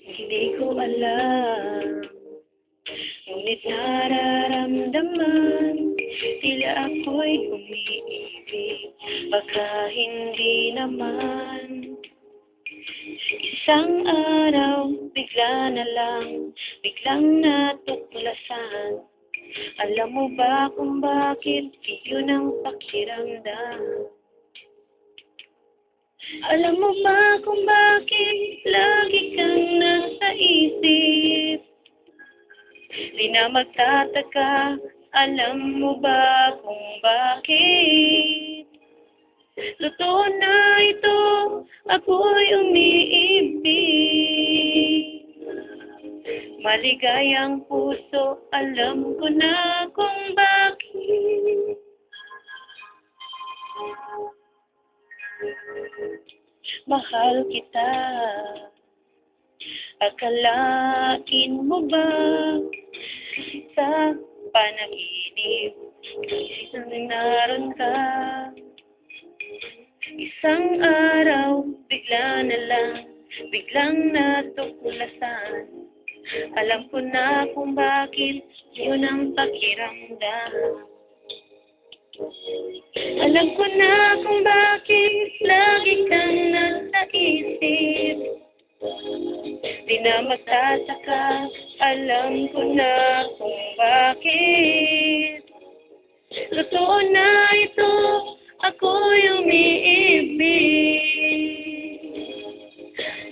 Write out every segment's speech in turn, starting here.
Hindi ko alam, ngunit nararamdaman tila ako'y umiibig, baka hindi naman. Isang araw, bigla na lang, biglang natuklasan. Alam mo ba kung bakit yun ang pakiramdam? Alam mo ba kung bakit lagi kang nasa isip? Di na magtataka, alam mo ba kung bakit? Totoo na ito, ako'y umiibig. Maligayang puso, alam ko na kung bakit. Mahal kita. Akalain mo ba sa panaginip isang naroon ka? Isang araw, bigla na lang, biglang natuklasan. Alam ko na kung bakit yun ang pakiramdam. Alam ko na kung bakit lagi kang nasa isip. Di na magtataka, alam ko na kung bakit. Totoo na ito, ako'y umiibig.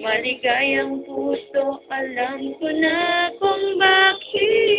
Maligayang puso, alam ko na kung bakit.